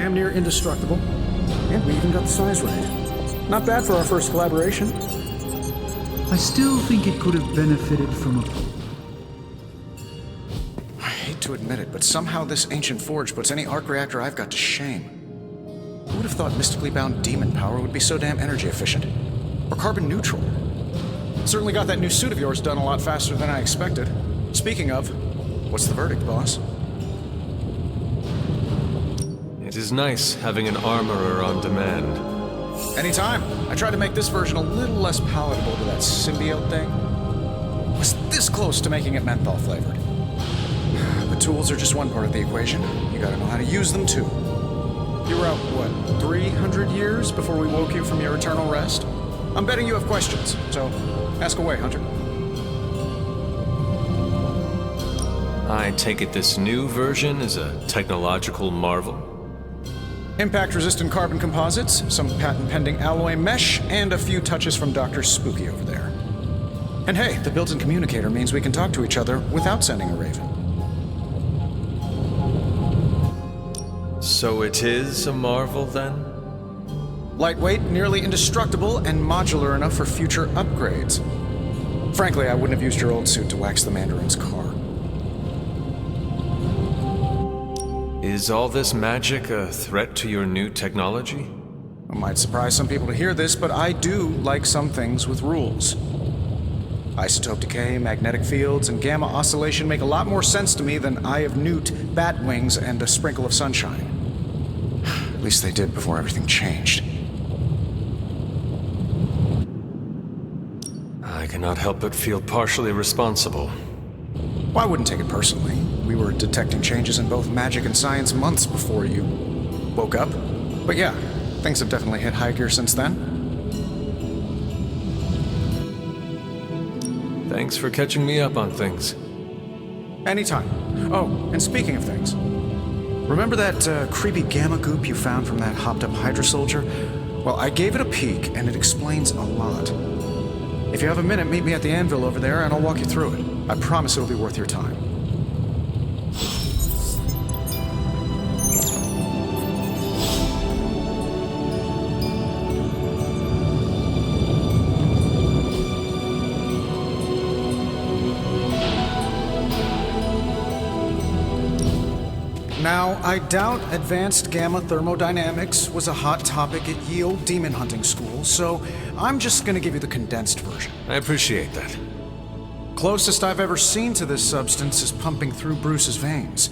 damn near indestructible. And we even got the size right. Not bad for our first collaboration. I still think it could have benefited from a... I hate to admit it, but somehow this ancient forge puts any arc reactor I've got to shame. Who would have thought mystically bound demon power would be so damn energy efficient? Or carbon neutral? Certainly got that new suit of yours done a lot faster than I expected. Speaking of, what's the verdict, boss? It is nice having an armorer on demand. Anytime. I tried to make this version a little less palatable to that symbiote thing. Was this close to making it menthol flavored. The tools are just one part of the equation. You gotta know how to use them too. You were out, what, 300 years before we woke you from your eternal rest? I'm betting you have questions, so ask away, Hunter. I take it this new version is a technological marvel? Impact-resistant carbon composites, some patent-pending alloy mesh, and a few touches from Dr. Spooky over there. And hey, the built-in communicator means we can talk to each other without sending a raven. So it is a marvel, then? Lightweight, nearly indestructible, and modular enough for future upgrades. Frankly, I wouldn't have used your old suit to wax the Mandarin's car. Is all this magic a threat to your new technology? It might surprise some people to hear this, but I do like some things with rules. Isotope decay, magnetic fields, and gamma oscillation make a lot more sense to me than Eye of Newt, bat wings, and a sprinkle of sunshine. At least they did before everything changed. I cannot help but feel partially responsible. Well, I wouldn't take it personally. We were detecting changes in both magic and science months before you woke up. But yeah, things have definitely hit high gear since then. Thanks for catching me up on things. Anytime. Oh, and speaking of things, remember that creepy gamma goop you found from that hopped-up Hydra soldier? Well, I gave it a peek, and it explains a lot. If you have a minute, meet me at the anvil over there, and I'll walk you through it. I promise it'll be worth your time. Now, I doubt advanced gamma thermodynamics was a hot topic at Ye Olde Demon Hunting School, so I'm just gonna give you the condensed version. I appreciate that. Closest I've ever seen to this substance is pumping through Bruce's veins.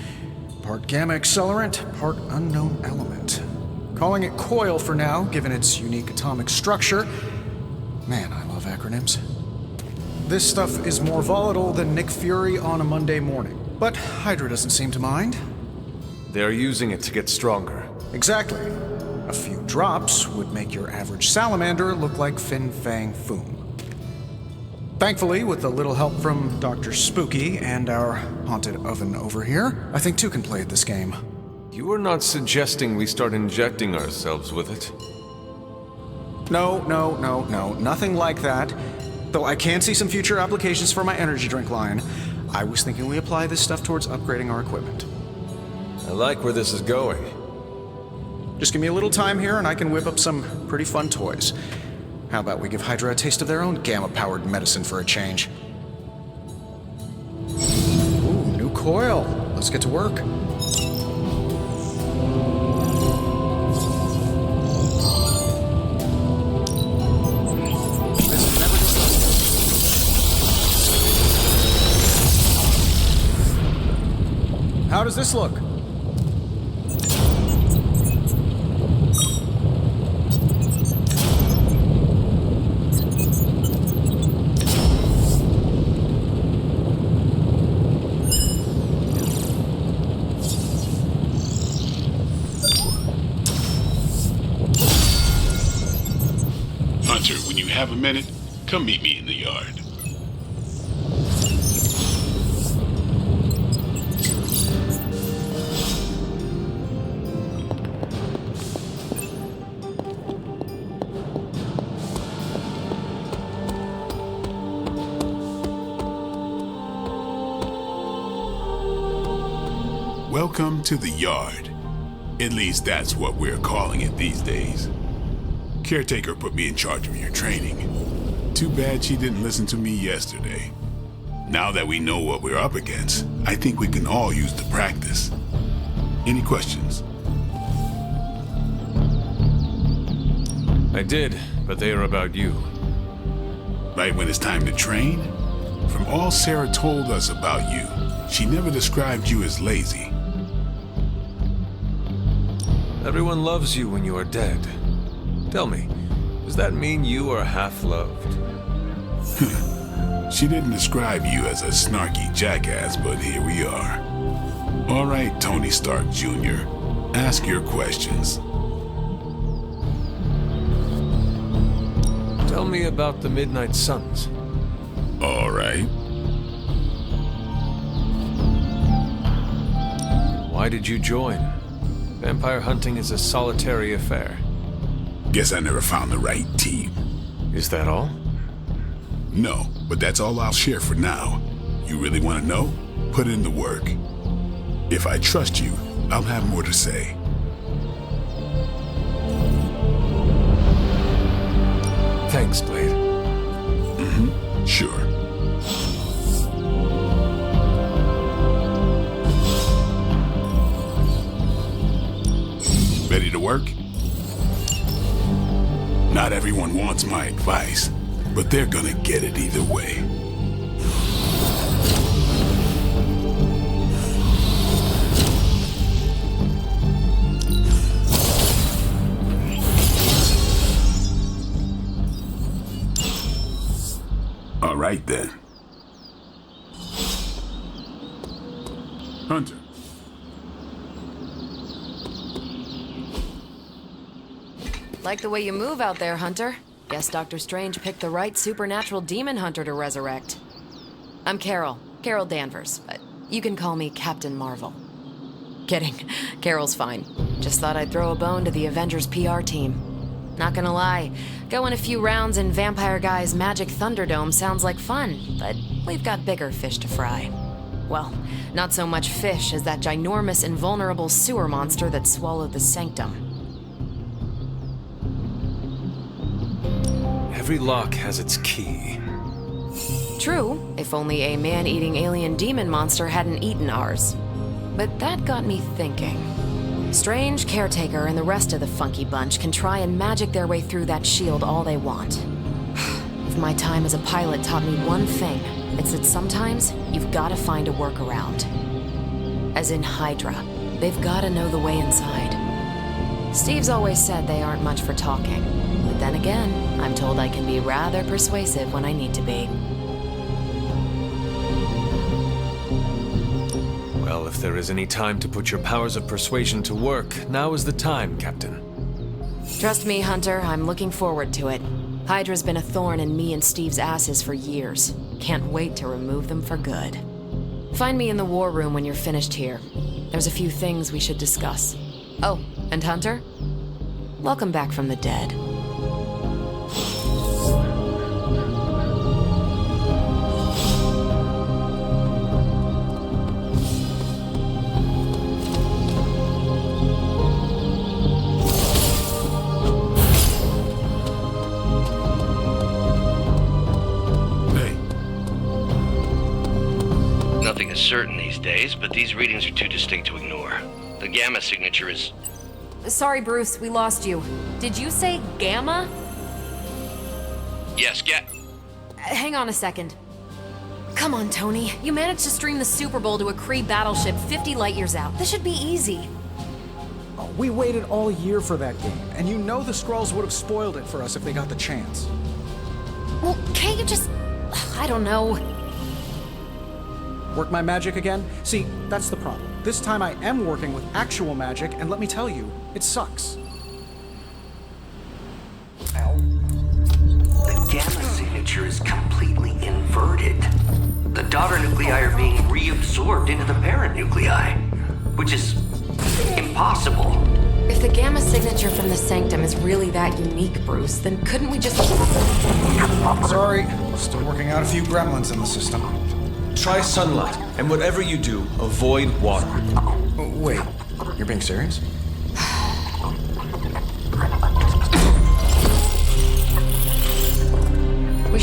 Part gamma accelerant, part unknown element. Calling it coil for now, given its unique atomic structure. Man, I love acronyms. This stuff is more volatile than Nick Fury on a Monday morning, but Hydra doesn't seem to mind. They're using it to get stronger. Exactly. A few drops would make your average salamander look like Fin Fang Foom. Thankfully, with a little help from Dr. Spooky and our haunted oven over here, I think two can play at this game. You are not suggesting we start injecting ourselves with it? No, nothing like that. Though I can see some future applications for my energy drink line. I was thinking we apply this stuff towards upgrading our equipment. I like where this is going. Just give me a little time here and I can whip up some pretty fun toys. How about we give Hydra a taste of their own gamma-powered medicine for a change? Ooh, new coil. Let's get to work. How does this look? Hunter, when you have a minute, come meet me in the yard. Welcome to the yard. At least that's what we're calling it these days. Caretaker put me in charge of your training. Too bad she didn't listen to me yesterday. Now that we know what we're up against, I think we can all use the practice. Any questions? I did, but they are about you. Right when it's time to train? From all Sarah told us about you, she never described you as lazy. Everyone loves you when you are dead. Tell me, does that mean you are half-loved? She didn't describe you as a snarky jackass, but here we are. All right, Tony Stark Jr., ask your questions. Tell me about the Midnight Suns. All right. Why did you join? Vampire hunting is a solitary affair. Guess I never found the right team. Is that all? No, but that's all I'll share for now. You really want to know? Put in the work. If I trust you, I'll have more to say. Thanks, Blade. Sure. Ready to work? Not everyone wants my advice, but they're gonna get it either way. All right then. Hunter. Like the way you move out there, Hunter. Guess Dr. Strange picked the right supernatural demon hunter to resurrect. I'm Carol Danvers, but you can call me Captain Marvel. Kidding, Carol's fine. Just thought I'd throw a bone to the Avengers PR team. Not gonna lie, going a few rounds in Vampire Guy's Magic Thunderdome sounds like fun, but we've got bigger fish to fry. Well, not so much fish as that ginormous invulnerable sewer monster that swallowed the Sanctum. Every lock has its key. True, if only a man-eating alien demon monster hadn't eaten ours. But that got me thinking. Strange, Caretaker, and the rest of the funky bunch can try and magic their way through that shield all they want. If my time as a pilot taught me one thing, it's that sometimes you've gotta find a workaround. As in Hydra, they've gotta know the way inside. Steve's always said they aren't much for talking, but then again, I'm told I can be rather persuasive when I need to be. Well, if there is any time to put your powers of persuasion to work, now is the time, Captain. Trust me, Hunter, I'm looking forward to it. Hydra's been a thorn in me and Steve's asses for years. Can't wait to remove them for good. Find me in the war room when you're finished here. There's a few things we should discuss. Oh, and Hunter? Welcome back from the dead. Nothing is certain these days, but these readings are too distinct to ignore. The gamma signature is... Sorry, Bruce, we lost you. Did you say Gamma? Yes, Hang on a second. Come on, Tony. You managed to stream the Super Bowl to a Kree battleship 50 light years out. This should be easy. We waited all year for that game, and you know the Skrulls would have spoiled it for us if they got the chance. Well, can't you just... I don't know. Work my magic again? See, that's the problem. This time I am working with actual magic, and let me tell you, it sucks. The gamma signature is completely inverted. The daughter nuclei are being reabsorbed into the parent nuclei, which is impossible. If the gamma signature from the Sanctum is really that unique, Bruce, then couldn't we just... Sorry, still working out a few gremlins in the system. Try sunlight, and whatever you do, avoid water. Wait, you're being serious?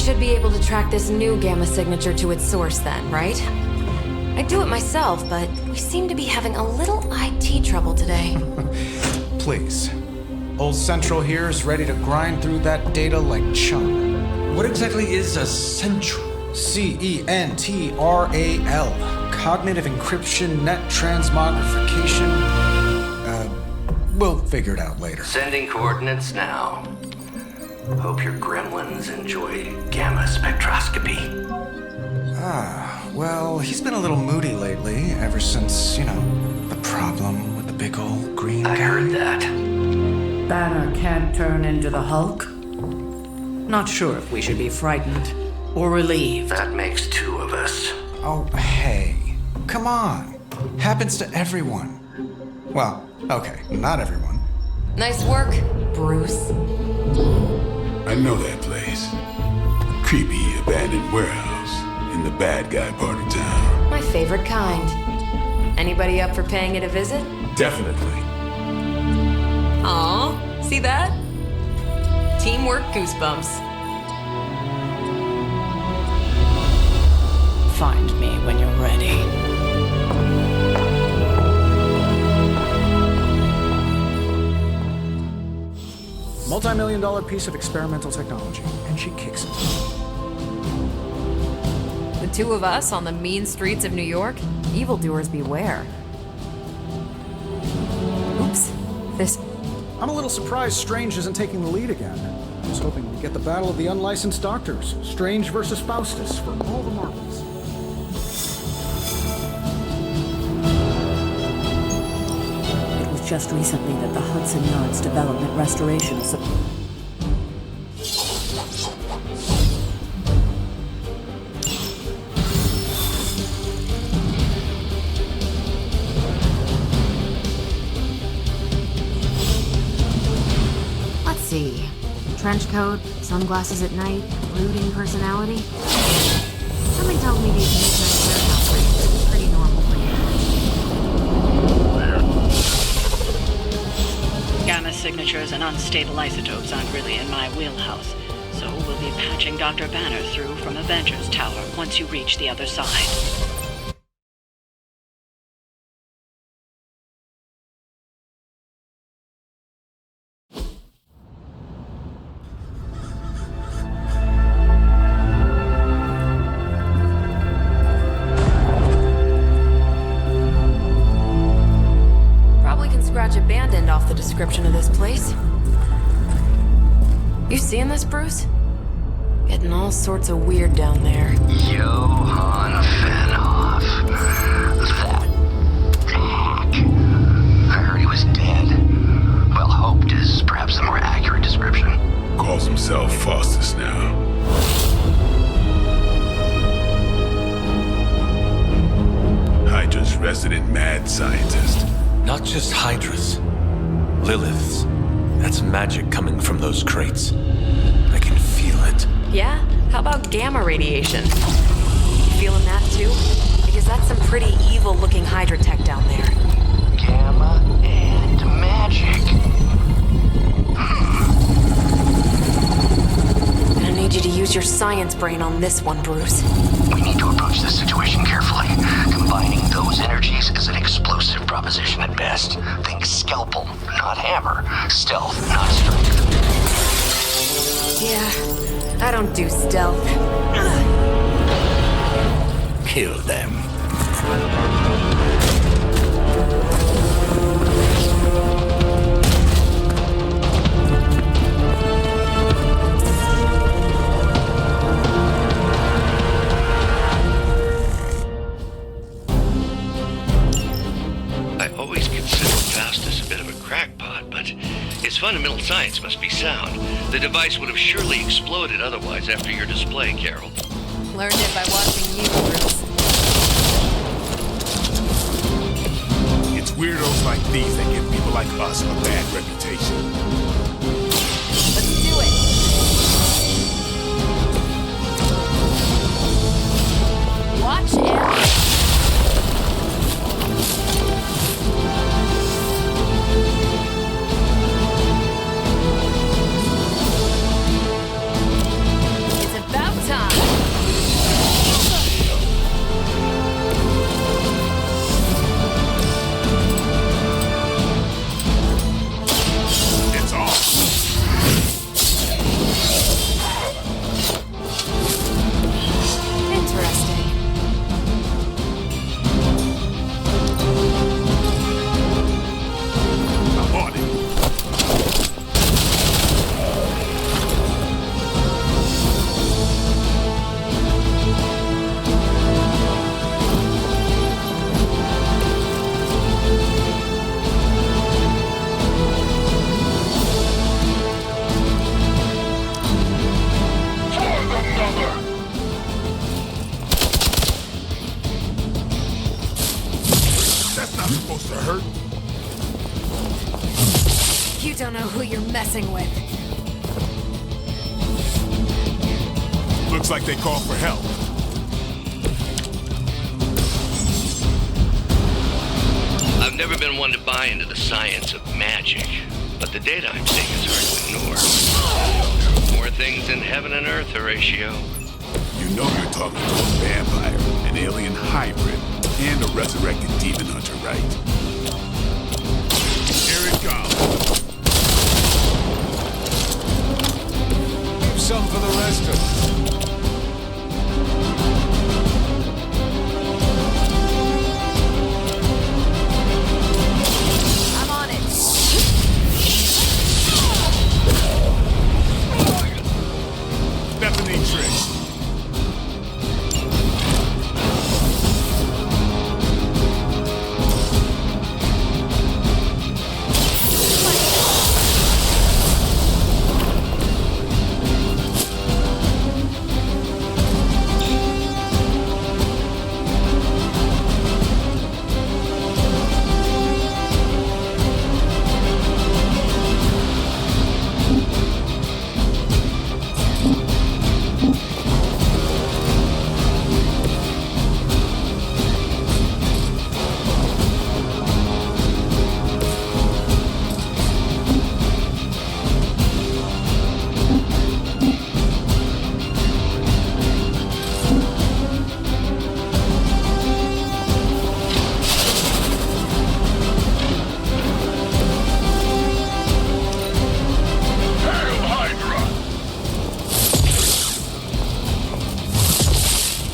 should be able to track this new gamma signature to its source then, right? I'd do it myself, but we seem to be having a little IT trouble today. Please. Old Central here is ready to grind through that data like chum. What exactly is a central? CENTRAL. Cognitive encryption, net transmogrification. We'll figure it out later. Sending coordinates now. Hope your gremlins enjoy gamma spectroscopy. Well, he's been a little moody lately, ever since, the problem with the big old green guy. I heard that. Banner can't turn into the Hulk? Not sure if we should be frightened or relieved. That makes two of us. Oh, hey. Come on. Happens to everyone. Well, okay, not everyone. Nice work, Bruce. I know that place. Creepy abandoned warehouse in the bad guy part of town. My favorite kind. Anybody up for paying it a visit? Definitely. Aw, see that? Teamwork goosebumps. Find me when you're ready. Multi-million-dollar piece of experimental technology, and she kicks it. The two of us on the mean streets of New York? Evildoers beware. Oops. This... I'm a little surprised Strange isn't taking the lead again. I was hoping we'd get the battle of the unlicensed doctors. Strange versus Faustus for all the marbles. It was just recently that the Hudson Yards Development Restoration Let's see. Trench coat, sunglasses at night, brooding personality. Something tells me these midnight warehouse raids are pretty normal for you. Gamma signatures and unstable isotopes aren't really in my wheelhouse, so we'll be patching Dr. Banner through from Avengers Tower once you reach the other side. Abandoned off the description of this place. You seeing this, Bruce? Getting all sorts of weird down there. Johann Fenhoff. That hack. I heard he was dead. Well, hoped is perhaps a more accurate description. Calls himself Faustus now. Hydra's resident mad scientist. Not just Hydras. Liliths. That's magic coming from those crates. I can feel it. Yeah? How about gamma radiation? You feeling that too? Because that's some pretty evil-looking Hydra tech down there. Gamma and magic. I need you to use your science brain on this one, Bruce. We need to approach this situation carefully. Combining those energies is an explosive proposition at best. Think scalpel, not hammer. Stealth, not strength. Yeah, I don't do stealth. Kill them. Its fundamental science must be sound. The device would have surely exploded otherwise after your display, Carol. Learned it by watching you, Bruce. It's weirdos like these that give people like us a bad reputation. Let's do it! Watch it! who you're messing with. Looks like they call for help. I've never been one to buy into the science of magic, but the data I'm seeing is hard to ignore. More things in heaven and earth, Horatio. You know you're talking to a vampire, an alien hybrid, and a resurrected demon hunter, right? Here it comes. Leave some for the rest of us. I'm on it. That's a neat trick.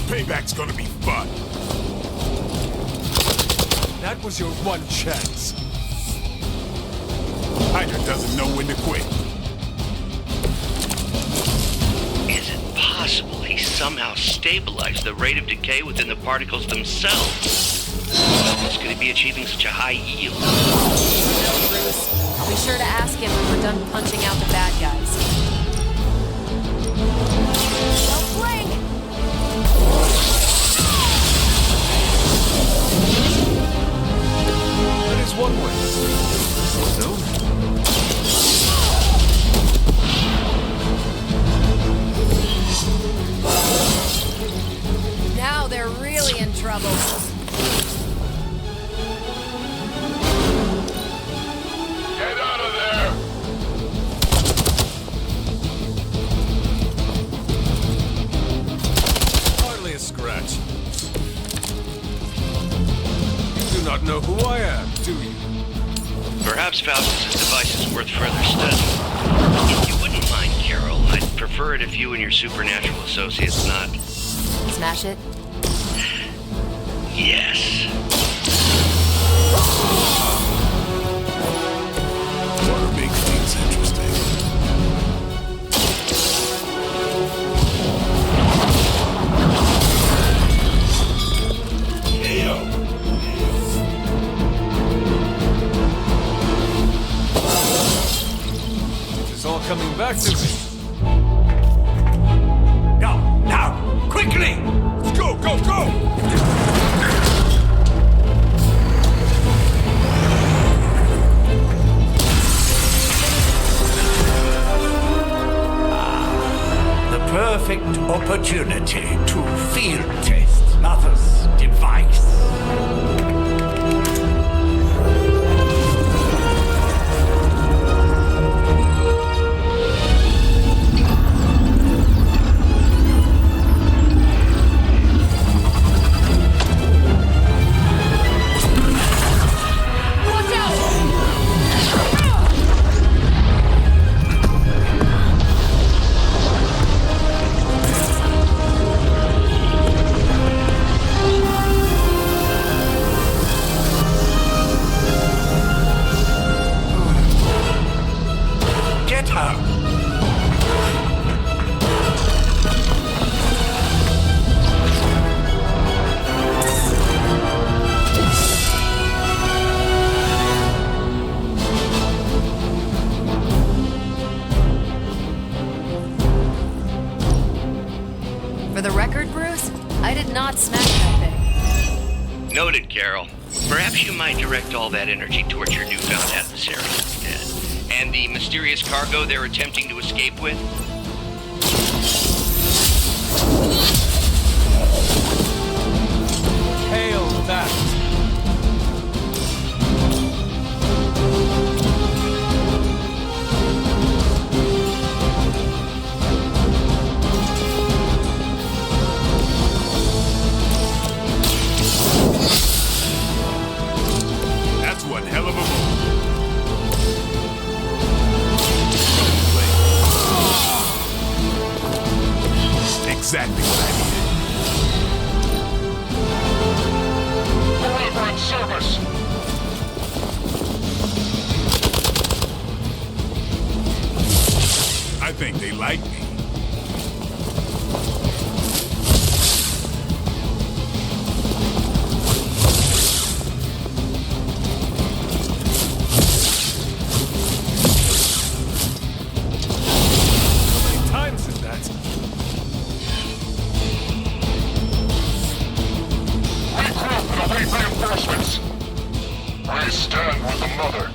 Payback's gonna be fun. That was your one chance. Hydra doesn't know when to quit. Is it possible he somehow stabilized the rate of decay within the particles themselves? It's going to be achieving such a high yield. No, Bruce. I'll be sure to ask him when we're done punching out the bad guys. Don't blink! That is one way. No. Now they're really in trouble. Get out of there! Hardly a scratch. You do not know who I am, do you? Perhaps Faustus's device is worth further study. If you wouldn't mind, Carol, I'd prefer it if you and your supernatural associates not... Smash it? Yes. Water makes things interesting. It's all coming back to me. Go, now, quickly! Let's go, go, go! The perfect opportunity to field test Mother's device. Get her! For the record, Bruce, I did not smash that thing. Noted, Carol. Perhaps you might direct all that energy towards your newfound adversary instead. And the mysterious cargo they're attempting to escape with? Hail that! That's one hell of a move. Exactly what I needed. Delivering service. I think they like me. How many times is that? Reinforcements. I stand with the mother.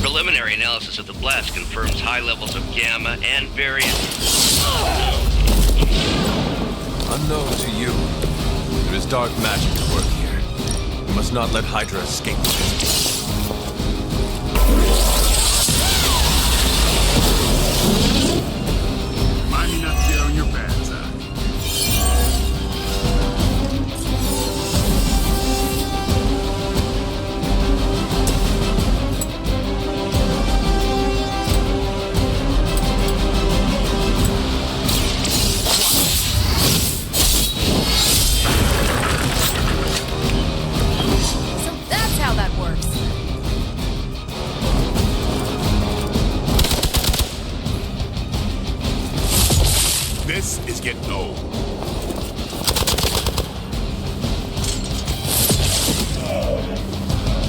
Preliminary analysis of the blast confirms high levels of gamma and various... Unknown to you, there is dark magic at work here. We must not let Hydra escape with it. Mind me not to get on your bad side. So that's how that works. This is getting old.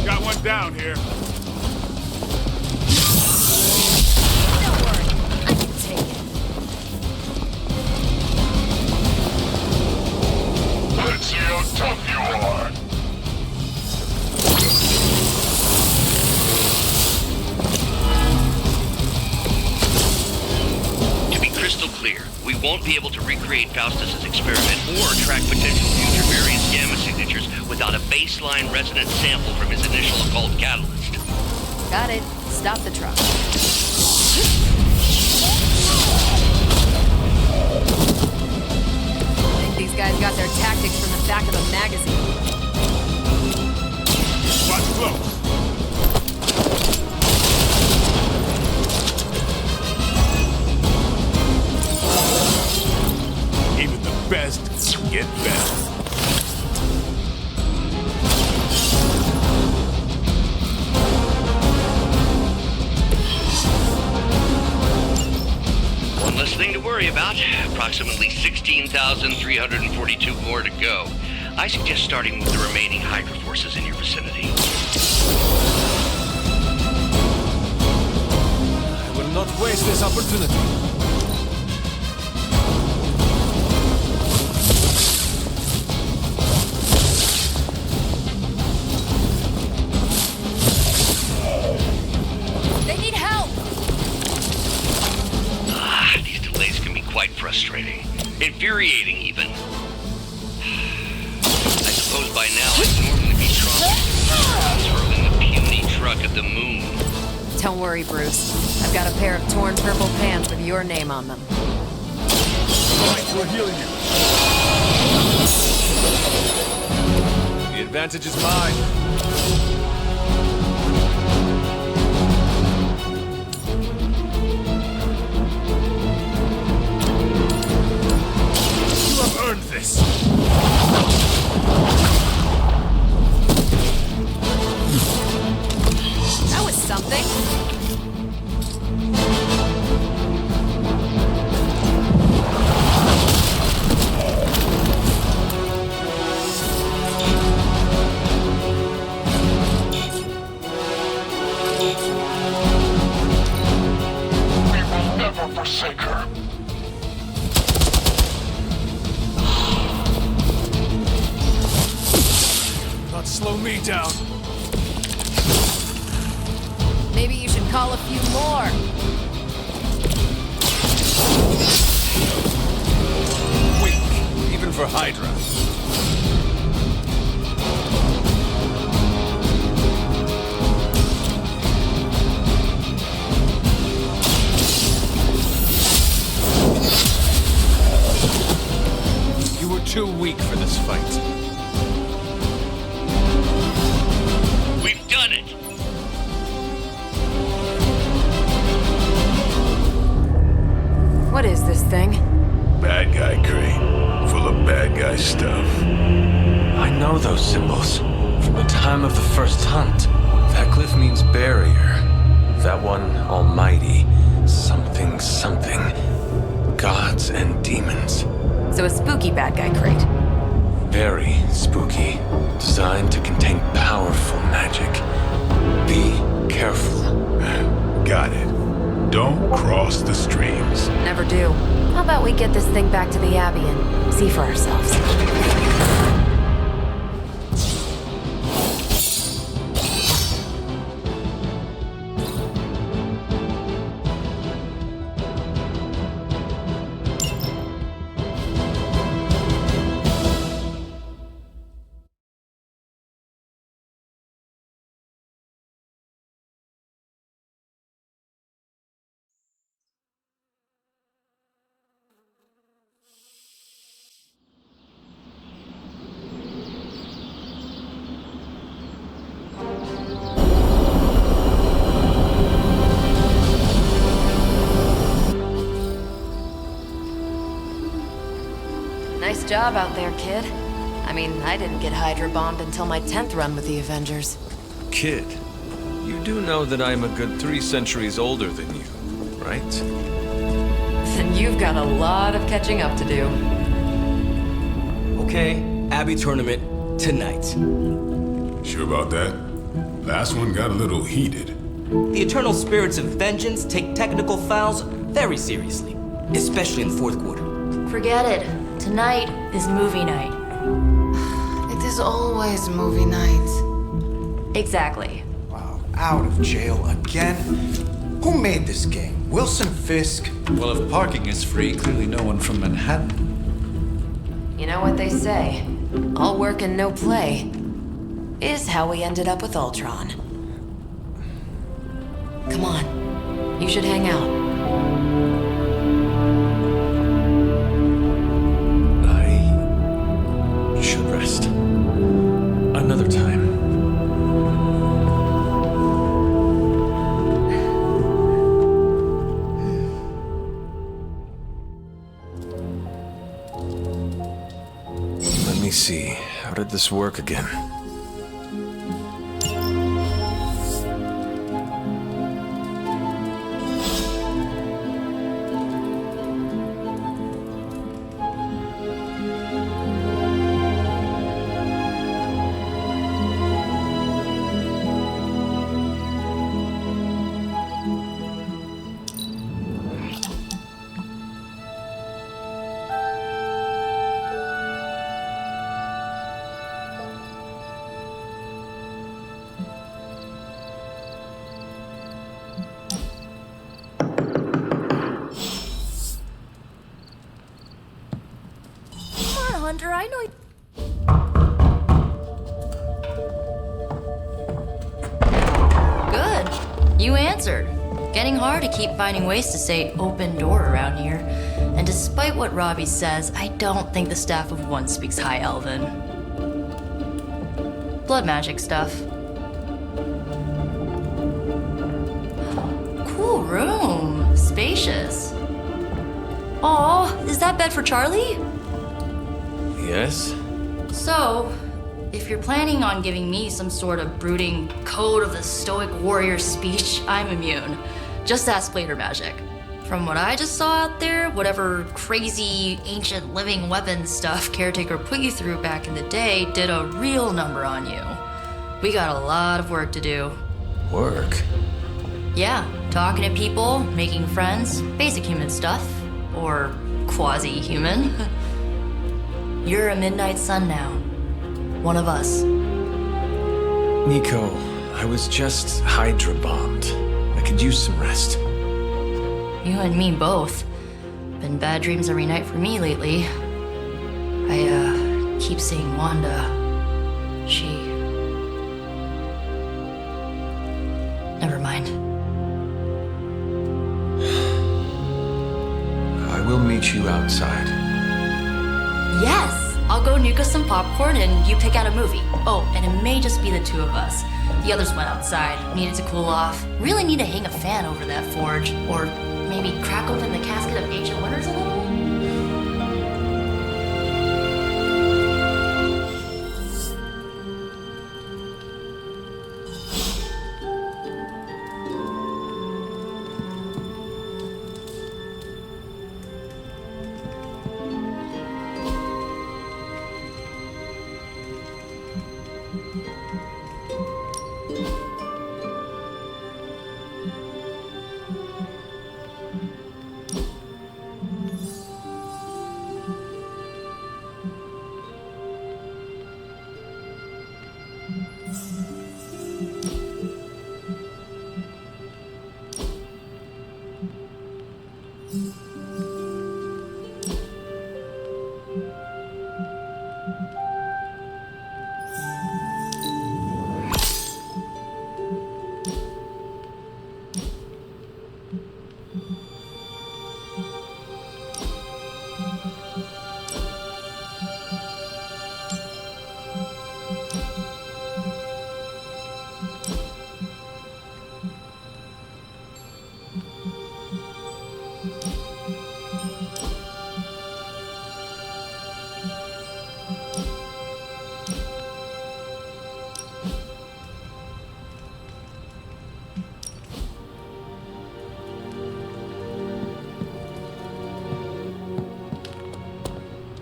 Got one down here. Don't worry, I can take it. Let's see how tough you are. To be crystal clear, we won't be able to recreate Faustus's experiment or track potential future various gamma signatures without a baseline resonance sample from his initial occult catalyst. Got it. Stop the truck. I think these guys got their tactics from the back of a magazine. Watch close. Even the best get better. One less thing to worry about. Approximately 16,342 more to go. I suggest starting with the remaining Hydra forces in your vicinity. I will not waste this opportunity. They need help! These delays can be quite frustrating. Infuriating, even. I suppose by now I'd normally be hurling the puny truck at the moon. Don't worry, Bruce. I've got a pair of torn purple pants with your name on them. Right, we're healing you. The advantage is mine. You have earned this. That was something. We will never forsake her. me down. Maybe you should call a few more. Weak, even for Hydra. You were too weak for this fight. We've done it! What is this thing? Bad guy crate, full of bad guy stuff. I know those symbols from the time of the first hunt. That glyph means barrier. That one, almighty. Something, something. Gods and demons. So a spooky bad guy crate. Very spooky. Designed to contain powerful magic. Be careful. Got it. Don't cross the streams. Never do. How about we get this thing back to the Abbey and see for ourselves? Nice job out there, kid. I mean, I didn't get Hydra bombed until my 10th run with the Avengers. Kid, you do know that I'm a good 3 centuries older than you, right? Then you've got a lot of catching up to do. Okay, Abbey tournament tonight. Sure about that? Last one got a little heated. The eternal spirits of vengeance take technical fouls very seriously, especially in the fourth quarter. Forget it. Tonight is movie night. It is always movie night. Exactly. Wow, out of jail again? Who made this game? Wilson Fisk? Well, if parking is free, clearly no one from Manhattan. You know what they say? All work and no play is how we ended up with Ultron. Come on, you should hang out. I should rest. Another time. Let me see. How did this work again? Hunter, I know. Good. You answered. Getting hard to keep finding ways to say open door around here. And despite what Robbie says, I don't think the staff of one speaks High Elven. Blood magic stuff. Cool room. Spacious. Aw, is that bed for Charlie? Yes? So, if you're planning on giving me some sort of brooding code of the stoic warrior speech, I'm immune. Just ask Blader Magic. From what I just saw out there, whatever crazy ancient living weapon stuff Caretaker put you through back in the day did a real number on you. We got a lot of work to do. Work? Yeah, talking to people, making friends, basic human stuff. Or quasi-human. You're a midnight sun now. One of us. Nico, I was just Hydra bombed. I could use some rest. You and me both. Been bad dreams every night for me lately. I keep seeing Wanda. She... Never mind. I will meet you outside. Yes! I'll go nuke us some popcorn and you pick out a movie. Oh, and it may just be the two of us. The others went outside, needed to cool off. Really need to hang a fan over that forge. Or maybe crack open the casket of ancient wonders a little?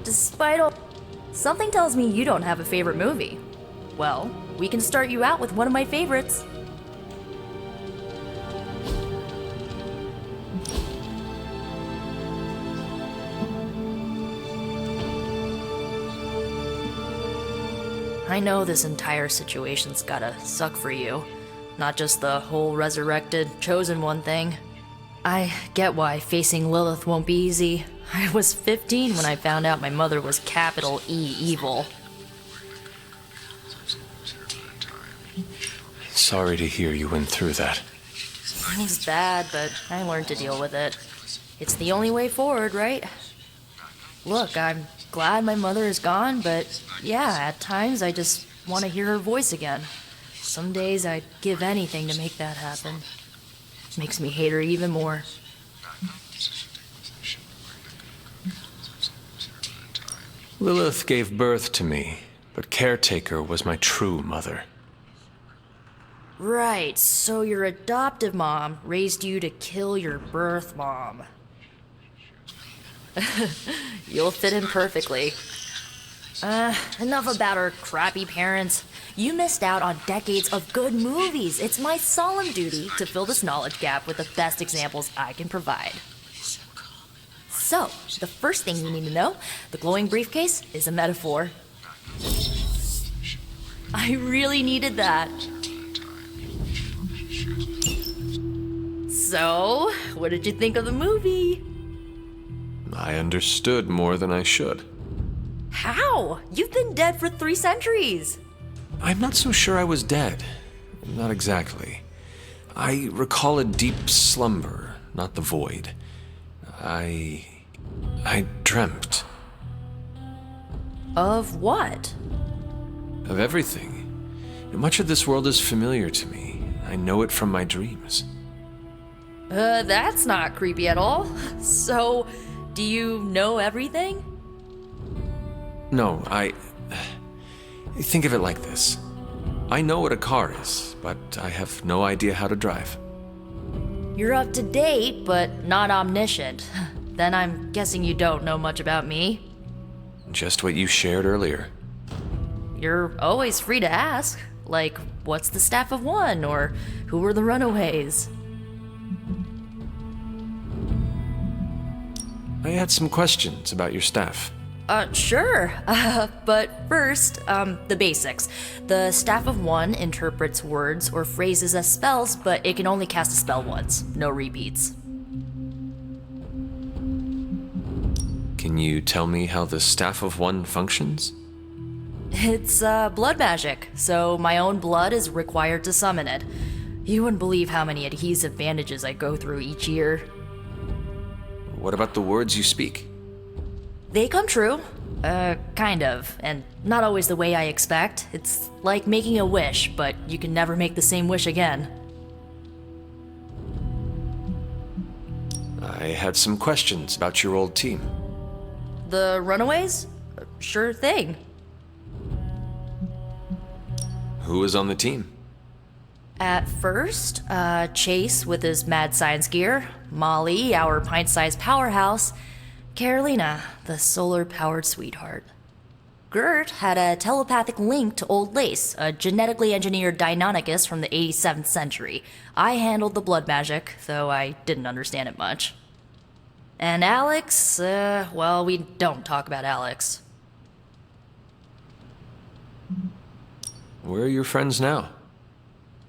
Despite all... Something tells me you don't have a favorite movie. Well, we can start you out with one of my favorites. I know this entire situation's gotta suck for you. Not just the whole resurrected, chosen one thing. I get why facing Lilith won't be easy. I was 15 when I found out my mother was capital E evil. Sorry to hear you went through that. It was bad, but I learned to deal with it. It's the only way forward, right? Look, I'm glad my mother is gone, but yeah, at times I just want to hear her voice again. Some days I'd give anything to make that happen. Makes me hate her even more. Lilith gave birth to me, but Caretaker was my true mother. Right, so your adoptive mom raised you to kill your birth mom. You'll fit in perfectly. Enough about our crappy parents. You missed out on decades of good movies. It's my solemn duty to fill this knowledge gap with the best examples I can provide. So, the first thing you need to know, the glowing briefcase is a metaphor. I really needed that. So, what did you think of the movie? I understood more than I should. How? You've been dead for 3 centuries. I'm not so sure I was dead. Not exactly. I recall a deep slumber, not the void. I dreamt. Of what? Of everything. Much of this world is familiar to me. I know it from my dreams. That's not creepy at all. So, do you know everything? No, think of it like this. I know what a car is, but I have no idea how to drive. You're up to date, but not omniscient. Then I'm guessing you don't know much about me. Just what you shared earlier. You're always free to ask. Like, what's the staff of one? Or who were the runaways? I had some questions about your staff. Sure. But first, the basics. The Staff of One interprets words or phrases as spells, but it can only cast a spell once. No repeats. Can you tell me how the Staff of One functions? It's, blood magic, so my own blood is required to summon it. You wouldn't believe how many adhesive bandages I go through each year. What about the words you speak? They come true. Kind of. And not always the way I expect. It's like making a wish, but you can never make the same wish again. I had some questions about your old team. The Runaways? Sure thing. Who was on the team? At first, Chase with his mad science gear, Molly, our pint-sized powerhouse, Carolina, the solar-powered sweetheart. Gert had a telepathic link to Old Lace, a genetically engineered Deinonychus from the 87th century. I handled the blood magic, though I didn't understand it much. And Alex, well, we don't talk about Alex. Where are your friends now?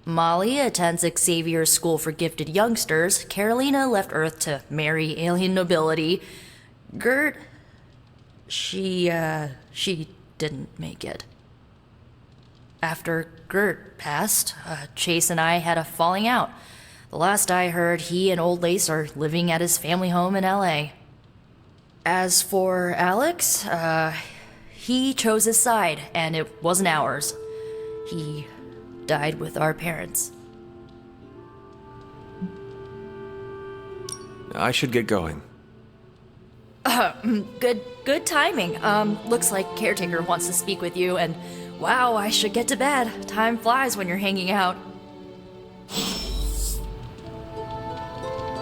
Molly attends Xavier's School for Gifted Youngsters. Carolina left Earth to marry alien nobility. Gert, she didn't make it. After Gert passed, Chase and I had a falling out. The last I heard, he and Old Lace are living at his family home in LA. As for Alex, he chose his side, and it wasn't ours. He died with our parents. I should get going. Good timing. Looks like Caretaker wants to speak with you, and wow, I should get to bed. Time flies when you're hanging out.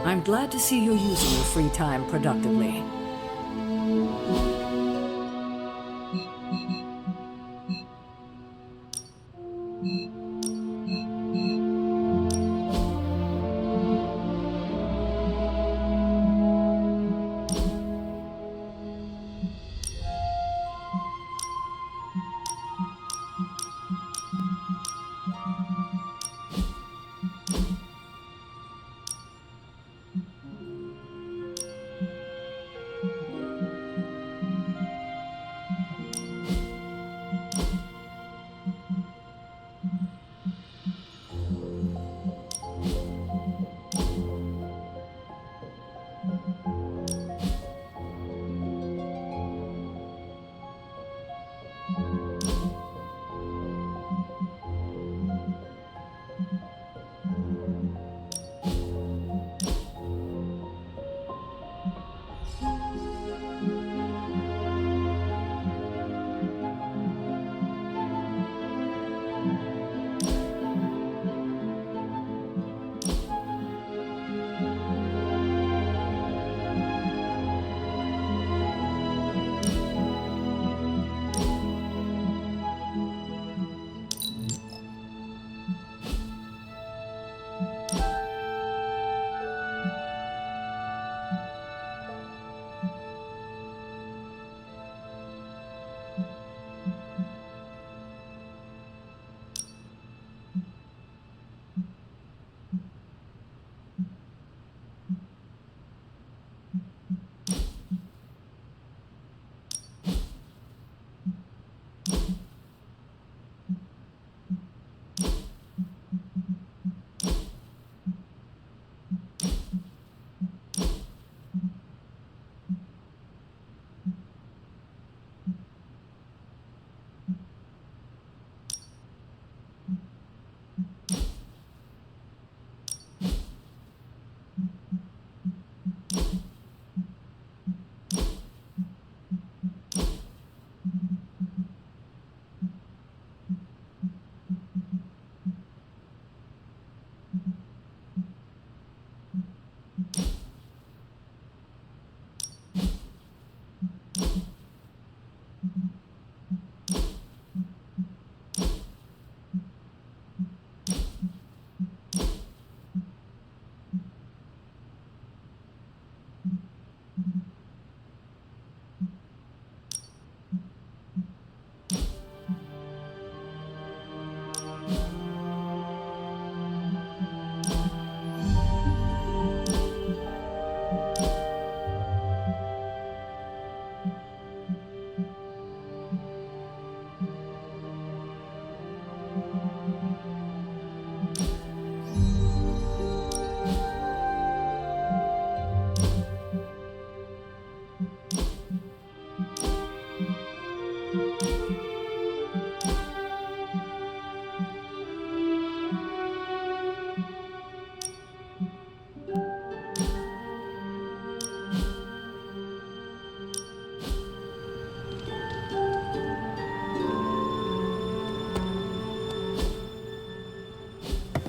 I'm glad to see you're using your free time productively.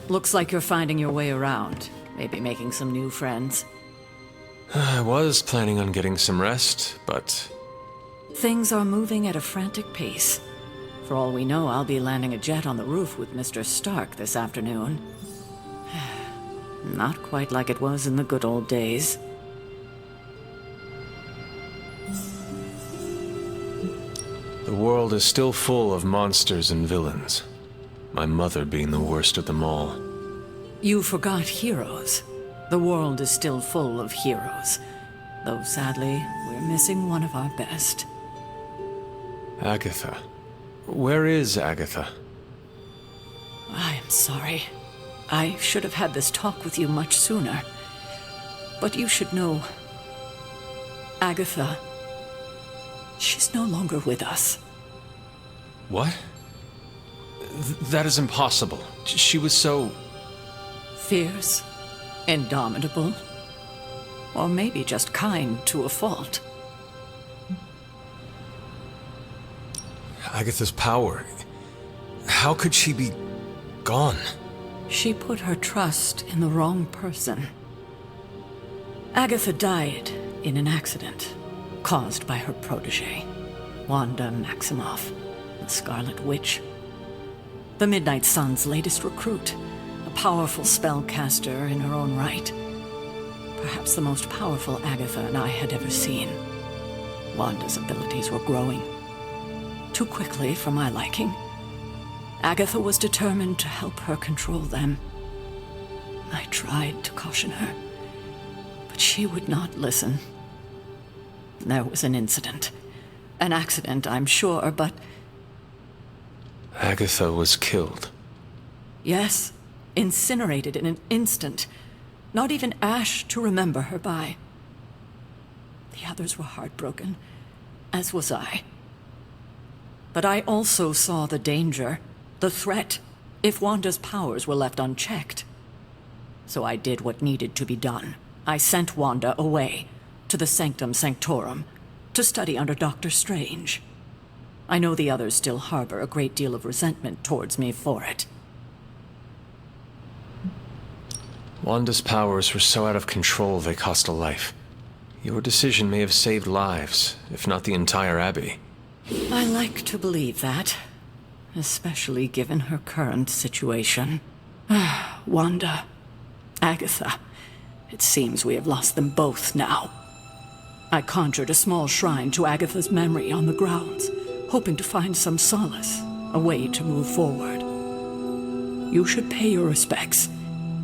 Looks like you're finding your way around. Maybe making some new friends. I was planning on getting some rest, but... Things are moving at a frantic pace. For all we know, I'll be landing a jet on the roof with Mr. Stark this afternoon. Not quite like it was in the good old days. The world is still full of monsters and villains. My mother being the worst of them all. You forgot heroes. The world is still full of heroes. Though sadly, we're missing one of our best. Agatha. Where is Agatha? I am sorry. I should have had this talk with you much sooner. But you should know... Agatha... She's no longer with us. What? That is impossible. She was so... Fierce, indomitable, or maybe just kind to a fault. Agatha's power... How could she be... gone? She put her trust in the wrong person. Agatha died in an accident caused by her protege, Wanda Maximoff, the Scarlet Witch. The Midnight Suns' latest recruit, a powerful spellcaster in her own right. Perhaps the most powerful Agatha and I had ever seen. Wanda's abilities were growing. Too quickly for my liking. Agatha was determined to help her control them. I tried to caution her, but she would not listen. There was an incident. An accident, I'm sure, but... Agatha was killed. Yes, incinerated in an instant. Not even ash to remember her by. The others were heartbroken, as was I. But I also saw the danger, the threat, if Wanda's powers were left unchecked. So I did what needed to be done. I sent Wanda away, to the Sanctum Sanctorum, to study under Dr. Strange. I know the others still harbor a great deal of resentment towards me for it. Wanda's powers were so out of control they cost a life. Your decision may have saved lives, if not the entire Abbey. I like to believe that, especially given her current situation. Wanda, Agatha, it seems we have lost them both now. I conjured a small shrine to Agatha's memory on the grounds, hoping to find some solace, a way to move forward. You should pay your respects.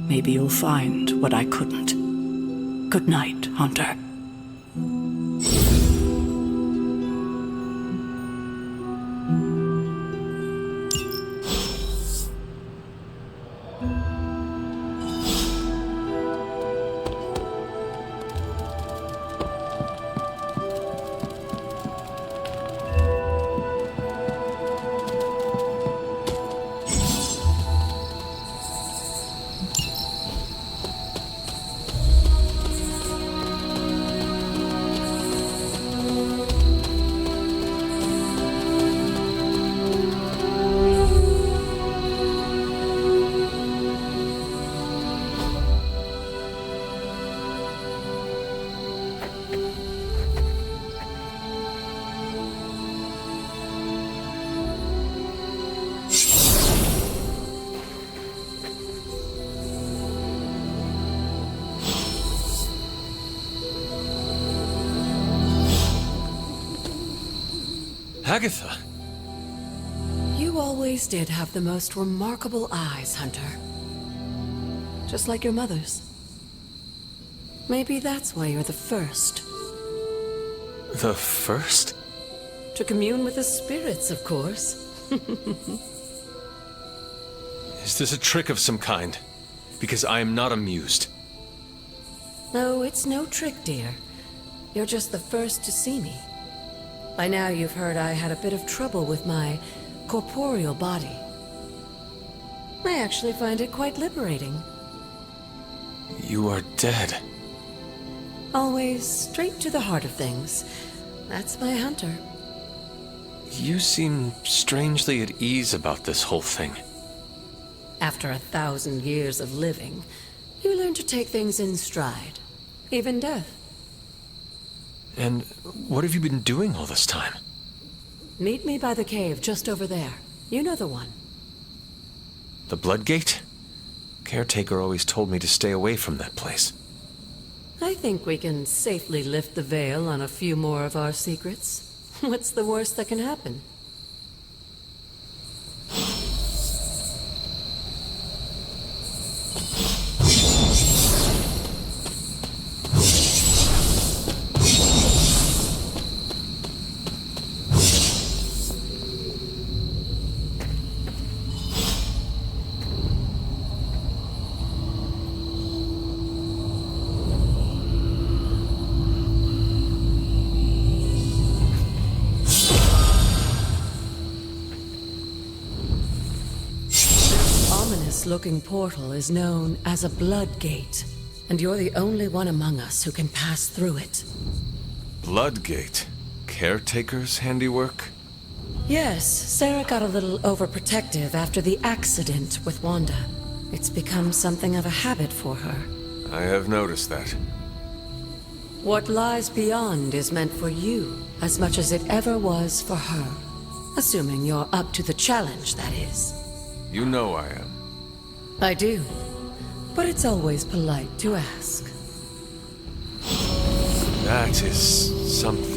Maybe you'll find what I couldn't. Good night, Hunter. Agatha! You always did have the most remarkable eyes, Hunter. Just like your mother's. Maybe that's why you're the first. The first? To commune with the spirits, of course. Is this a trick of some kind? Because I am not amused. No, it's no trick, dear. You're just the first to see me. By now you've heard I had a bit of trouble with my corporeal body. I actually find it quite liberating. You are dead. Always straight to the heart of things. That's my Hunter. You seem strangely at ease about this whole thing. After 1,000 years of living, you learn to take things in stride, even death. And what have you been doing all this time? Meet me by the cave just over there. You know the one. The Bloodgate? Caretaker always told me to stay away from that place. I think we can safely lift the veil on a few more of our secrets. What's the worst that can happen? Looking portal is known as a blood gate, and you're the only one among us who can pass through it. Bloodgate? Caretaker's handiwork? Yes, Sarah got a little overprotective after the accident with Wanda. It's become something of a habit for her. I have noticed that. What lies beyond is meant for you as much as it ever was for her. Assuming you're up to the challenge, that is. You know I am. I do, but it's always polite to ask. That is something.